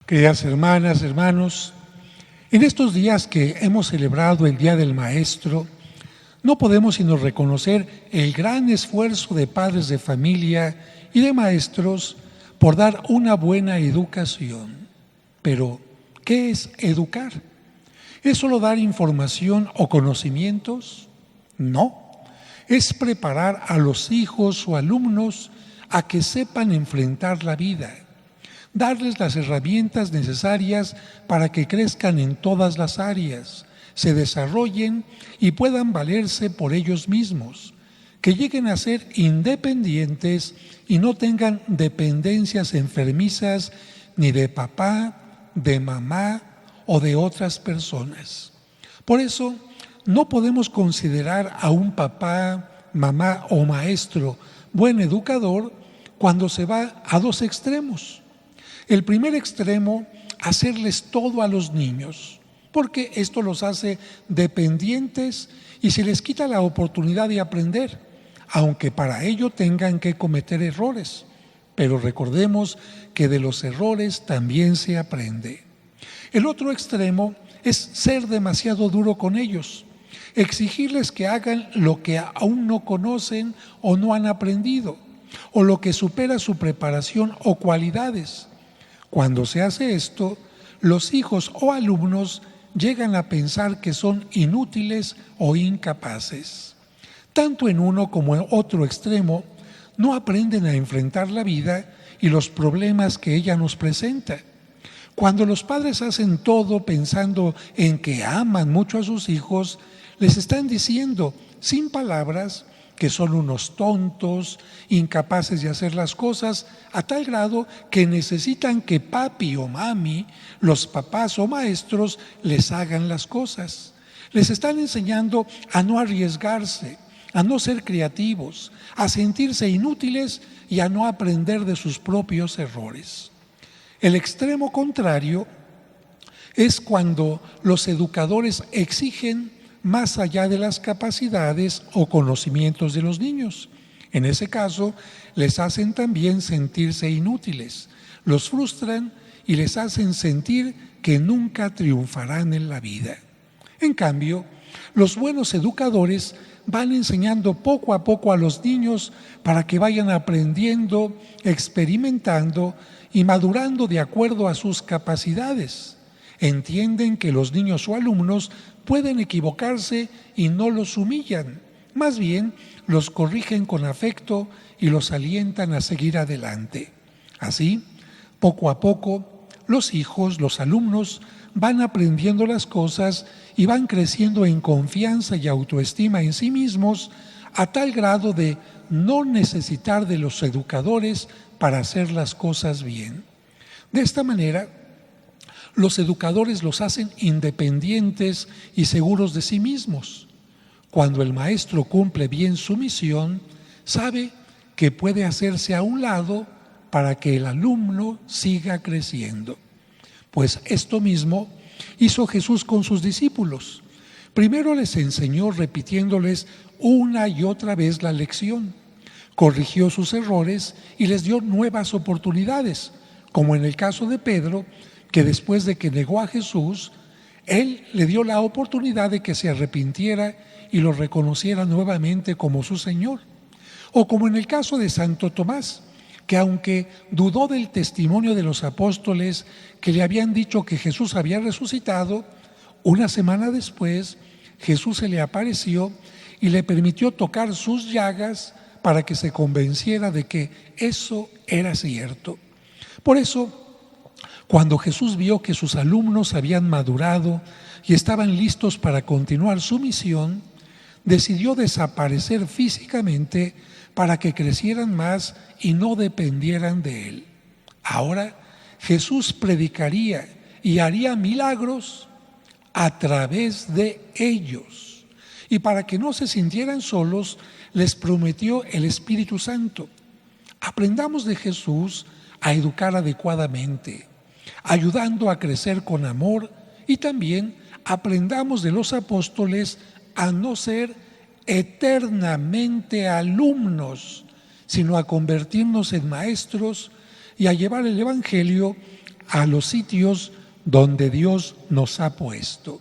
Queridas hermanas, hermanos, en estos días que hemos celebrado el Día del Maestro, no podemos sino reconocer el gran esfuerzo de padres de familia y de maestros por dar una buena educación. Pero, ¿qué es educar? ¿Es solo dar información o conocimientos? No, es preparar a los hijos o alumnos a que sepan enfrentar la vida, darles las herramientas necesarias para que crezcan en todas las áreas, se desarrollen y puedan valerse por ellos mismos, que lleguen a ser independientes y no tengan dependencias enfermizas ni de papá, de mamá o de otras personas. Por eso, no podemos considerar a un papá, mamá o maestro buen educador cuando se va a dos extremos. El primer extremo, hacerles todo a los niños, porque esto los hace dependientes y se les quita la oportunidad de aprender, aunque para ello tengan que cometer errores. Pero recordemos que de los errores también se aprende. El otro extremo es ser demasiado duro con ellos, exigirles que hagan lo que aún no conocen o no han aprendido, o lo que supera su preparación o cualidades. Cuando se hace esto, los hijos o alumnos llegan a pensar que son inútiles o incapaces. Tanto en uno como en otro extremo, no aprenden a enfrentar la vida y los problemas que ella nos presenta. Cuando los padres hacen todo pensando en que aman mucho a sus hijos, les están diciendo, sin palabras, que son unos tontos, incapaces de hacer las cosas, a tal grado que necesitan que papi o mami, los papás o maestros, les hagan las cosas. Les están enseñando a no arriesgarse, a no ser creativos, a sentirse inútiles y a no aprender de sus propios errores. El extremo contrario es cuando los educadores exigen más allá de las capacidades o conocimientos de los niños. En ese caso, les hacen también sentirse inútiles, los frustran y les hacen sentir que nunca triunfarán en la vida. En cambio, los buenos educadores van enseñando poco a poco a los niños para que vayan aprendiendo, experimentando y madurando de acuerdo a sus capacidades. Entienden que los niños o alumnos pueden equivocarse y no los humillan, más bien los corrigen con afecto y los alientan a seguir adelante. Así, poco a poco, los hijos, los alumnos, van aprendiendo las cosas y van creciendo en confianza y autoestima en sí mismos a tal grado de no necesitar de los educadores para hacer las cosas bien. De esta manera, los educadores los hacen independientes y seguros de sí mismos. Cuando el maestro cumple bien su misión, sabe que puede hacerse a un lado para que el alumno siga creciendo. Pues esto mismo hizo Jesús con sus discípulos. Primero les enseñó repitiéndoles una y otra vez la lección. Corrigió sus errores y les dio nuevas oportunidades, como en el caso de Pedro, que después de que negó a Jesús, él le dio la oportunidad de que se arrepintiera y lo reconociera nuevamente como su Señor. O como en el caso de Santo Tomás, que aunque dudó del testimonio de los apóstoles que le habían dicho que Jesús había resucitado, una semana después Jesús se le apareció y le permitió tocar sus llagas para que se convenciera de que eso era cierto. Por eso, cuando Jesús vio que sus alumnos habían madurado y estaban listos para continuar su misión, decidió desaparecer físicamente para que crecieran más y no dependieran de él. Ahora Jesús predicaría y haría milagros a través de ellos. Y para que no se sintieran solos, les prometió el Espíritu Santo. Aprendamos de Jesús a educar adecuadamente, ayudando a crecer con amor, y también aprendamos de los apóstoles a no ser eternamente alumnos, sino a convertirnos en maestros y a llevar el Evangelio a los sitios donde Dios nos ha puesto.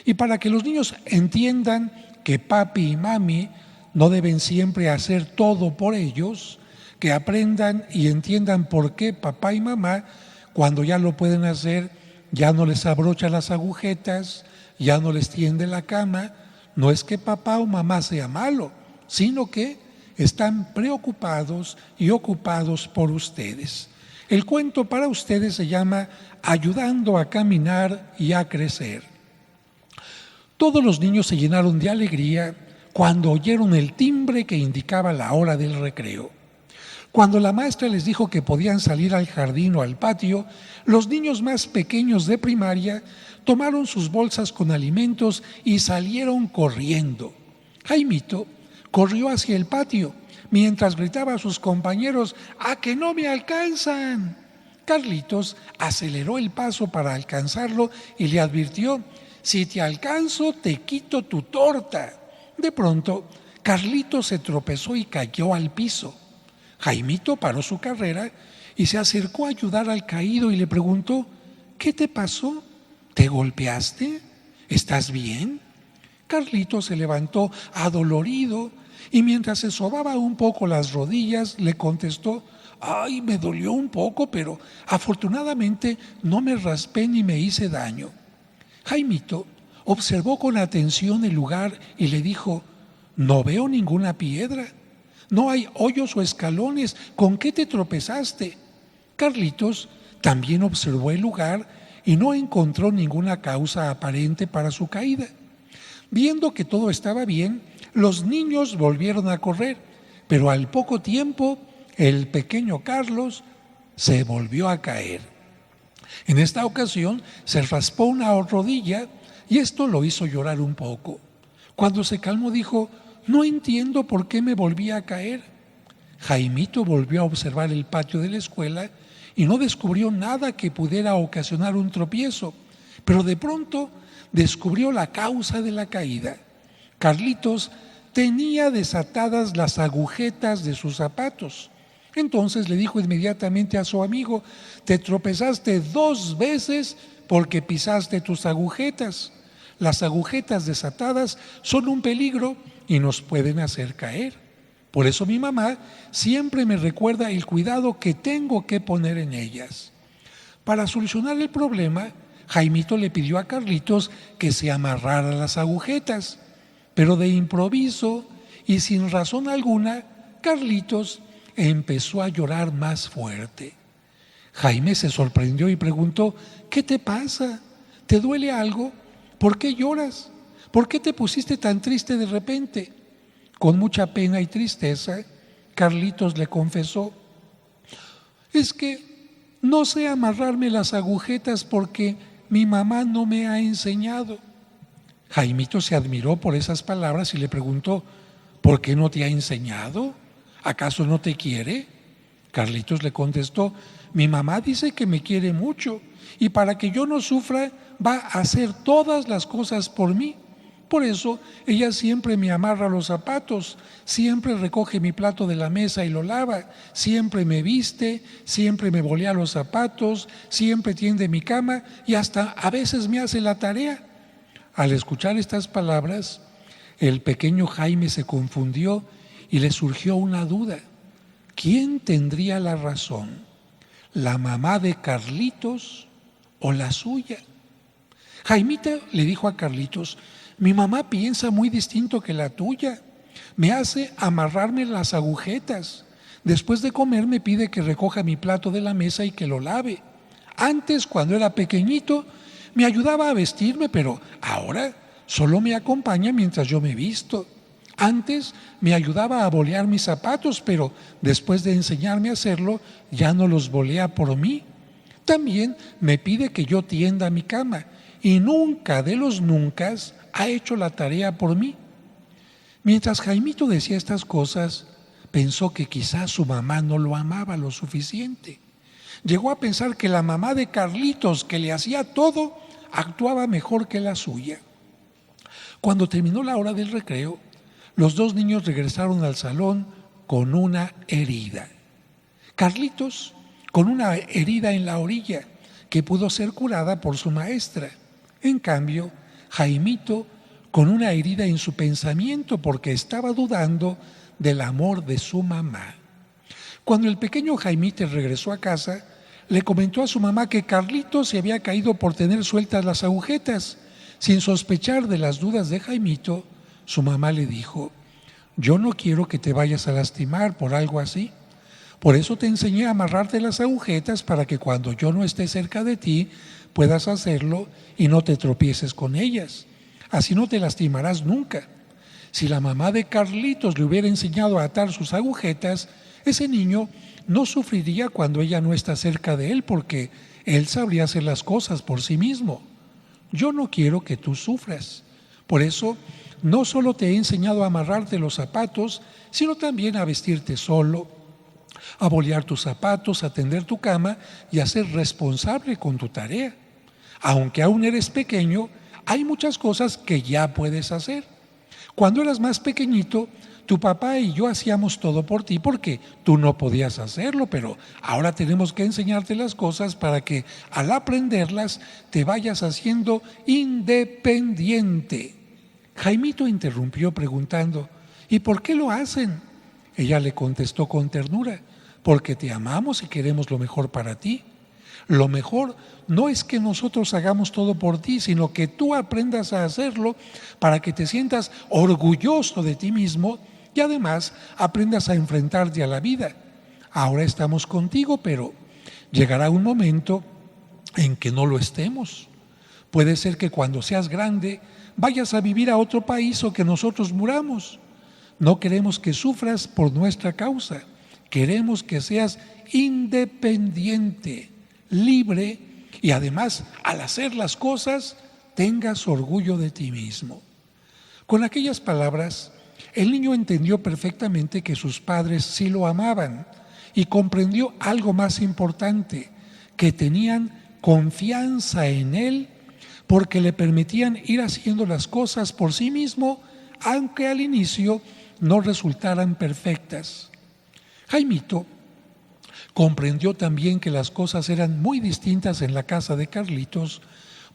Y para que los niños entiendan que papi y mami no deben siempre hacer todo por ellos, que aprendan y entiendan por qué papá y mamá, cuando ya lo pueden hacer, ya no les abrocha las agujetas, ya no les tiende la cama. No es que papá o mamá sea malo, sino que están preocupados y ocupados por ustedes. El cuento para ustedes se llama Ayudando a caminar y a crecer. Todos los niños se llenaron de alegría cuando oyeron el timbre que indicaba la hora del recreo. Cuando la maestra les dijo que podían salir al jardín o al patio, los niños más pequeños de primaria tomaron sus bolsas con alimentos y salieron corriendo. Jaimito corrió hacia el patio mientras gritaba a sus compañeros: ¡A que no me alcanzan! Carlitos aceleró el paso para alcanzarlo y le advirtió: si te alcanzo, te quito tu torta. De pronto, Carlitos se tropezó y cayó al piso. Jaimito paró su carrera y se acercó a ayudar al caído y le preguntó: ¿qué te pasó? ¿Te golpeaste? ¿Estás bien? Carlitos se levantó adolorido y mientras se sobaba un poco las rodillas le contestó: ¡ay, me dolió un poco, pero afortunadamente no me raspé ni me hice daño! Jaimito observó con atención el lugar y le dijo: no veo ninguna piedra, no hay hoyos o escalones, ¿con qué te tropezaste? Carlitos también observó el lugar y no encontró ninguna causa aparente para su caída. Viendo que todo estaba bien, los niños volvieron a correr, pero al poco tiempo el pequeño Carlos se volvió a caer. En esta ocasión se raspó una rodilla y esto lo hizo llorar un poco. Cuando se calmó dijo: no entiendo por qué me volví a caer. Jaimito volvió a observar el patio de la escuela y no descubrió nada que pudiera ocasionar un tropiezo, pero de pronto descubrió la causa de la caída. Carlitos tenía desatadas las agujetas de sus zapatos. Entonces le dijo inmediatamente a su amigo: te tropezaste 2 veces porque pisaste tus agujetas. Las agujetas desatadas son un peligro y nos pueden hacer caer. Por eso mi mamá siempre me recuerda el cuidado que tengo que poner en ellas. Para solucionar el problema, Jaimito le pidió a Carlitos que se amarrara las agujetas, pero de improviso y sin razón alguna, Carlitos empezó a llorar más fuerte. Jaime se sorprendió y preguntó: ¿qué te pasa? ¿Te duele algo? ¿Por qué lloras? ¿Por qué te pusiste tan triste de repente? Con mucha pena y tristeza, Carlitos le confesó: es que no sé amarrarme las agujetas porque mi mamá no me ha enseñado. Jaimito se admiró por esas palabras y le preguntó: ¿por qué no te ha enseñado? ¿Acaso no te quiere? Carlitos le contestó: mi mamá dice que me quiere mucho y para que yo no sufra va a hacer todas las cosas por mí. Por eso ella siempre me amarra los zapatos, siempre recoge mi plato de la mesa y lo lava, siempre me viste, siempre me bolea los zapatos, siempre tiende mi cama y hasta a veces me hace la tarea. Al escuchar estas palabras, el pequeño Jaime se confundió y le surgió una duda. ¿Quién tendría la razón? ¿La mamá de Carlitos o la suya? Jaimita le dijo a Carlitos: mi mamá piensa muy distinto que la tuya. Me hace amarrarme las agujetas. Después de comer me pide que recoja mi plato de la mesa y que lo lave. Antes, cuando era pequeñito, me ayudaba a vestirme, pero ahora solo me acompaña mientras yo me visto. Antes me ayudaba a bolear mis zapatos, pero después de enseñarme a hacerlo, ya no los bolea por mí. También me pide que yo tienda mi cama y nunca de los nunca ha hecho la tarea por mí. Mientras Jaimito decía estas cosas, pensó que quizás su mamá no lo amaba lo suficiente. Llegó a pensar que la mamá de Carlitos, que le hacía todo, actuaba mejor que la suya. Cuando terminó la hora del recreo, los 2 niños regresaron al salón con una herida. Carlitos con una herida en la orilla que pudo ser curada por su maestra. En cambio, Jaimito, con una herida en su pensamiento porque estaba dudando del amor de su mamá. Cuando el pequeño Jaimito regresó a casa, le comentó a su mamá que Carlitos se había caído por tener sueltas las agujetas. Sin sospechar de las dudas de Jaimito, su mamá le dijo: yo no quiero que te vayas a lastimar por algo así. Por eso te enseñé a amarrarte las agujetas para que cuando yo no esté cerca de ti puedas hacerlo y no te tropieces con ellas. Así no te lastimarás nunca. Si la mamá de Carlitos le hubiera enseñado a atar sus agujetas, ese niño no sufriría cuando ella no está cerca de él porque él sabría hacer las cosas por sí mismo. Yo no quiero que tú sufras. Por eso, no solo te he enseñado a amarrarte los zapatos, sino también a vestirte solo, a bolear tus zapatos, a tender tu cama y a ser responsable con tu tarea. Aunque aún eres pequeño, hay muchas cosas que ya puedes hacer. Cuando eras más pequeñito, tu papá y yo hacíamos todo por ti porque tú no podías hacerlo, pero ahora tenemos que enseñarte las cosas para que al aprenderlas te vayas haciendo independiente. Jaimito interrumpió preguntando: ¿y por qué lo hacen? Ella le contestó con ternura: porque te amamos y queremos lo mejor para ti. Lo mejor no es que nosotros hagamos todo por ti, sino que tú aprendas a hacerlo para que te sientas orgulloso de ti mismo y además aprendas a enfrentarte a la vida. Ahora estamos contigo, pero llegará un momento en que no lo estemos. Puede ser que cuando seas grande vayas a vivir a otro país o que nosotros muramos. No queremos que sufras por nuestra causa. Queremos que seas independiente, libre y además, al hacer las cosas, tengas orgullo de ti mismo. Con aquellas palabras, el niño entendió perfectamente que sus padres sí lo amaban y comprendió algo más importante, que tenían confianza en él porque le permitían ir haciendo las cosas por sí mismo, aunque al inicio no resultaran perfectas. Jaimito comprendió también que las cosas eran muy distintas en la casa de Carlitos,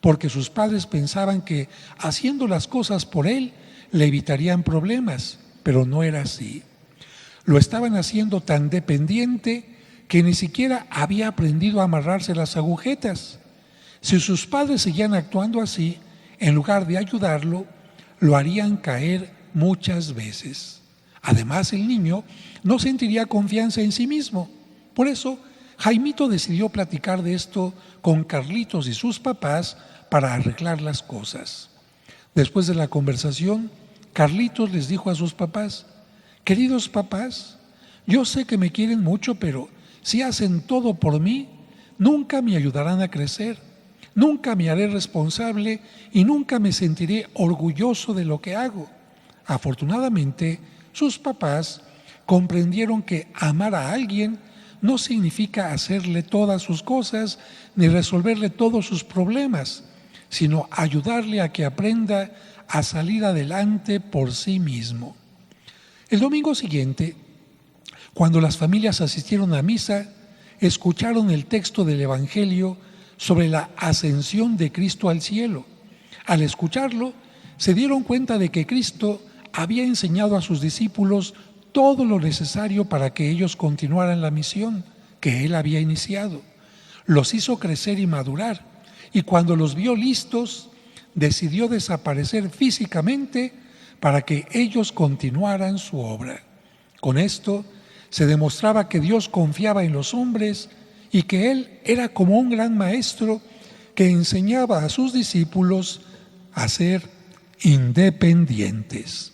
porque sus padres pensaban que haciendo las cosas por él le evitarían problemas, pero no era así. Lo estaban haciendo tan dependiente que ni siquiera había aprendido a amarrarse las agujetas. Si sus padres seguían actuando así, en lugar de ayudarlo, lo harían caer muchas veces. Además, el niño no sentiría confianza en sí mismo. Por eso, Jaimito decidió platicar de esto con Carlitos y sus papás para arreglar las cosas. Después de la conversación, Carlitos les dijo a sus papás: queridos papás, yo sé que me quieren mucho, pero si hacen todo por mí, nunca me ayudarán a crecer, nunca me haré responsable y nunca me sentiré orgulloso de lo que hago. Afortunadamente, sus papás comprendieron que amar a alguien no significa hacerle todas sus cosas ni resolverle todos sus problemas, sino ayudarle a que aprenda a salir adelante por sí mismo. El domingo siguiente, cuando las familias asistieron a misa, escucharon el texto del Evangelio sobre la ascensión de Cristo al cielo. Al escucharlo, se dieron cuenta de que Cristo había enseñado a sus discípulos todo lo necesario para que ellos continuaran la misión que Él había iniciado. Los hizo crecer y madurar, y cuando los vio listos, decidió desaparecer físicamente para que ellos continuaran su obra. Con esto se demostraba que Dios confiaba en los hombres y que Él era como un gran maestro que enseñaba a sus discípulos a ser independientes.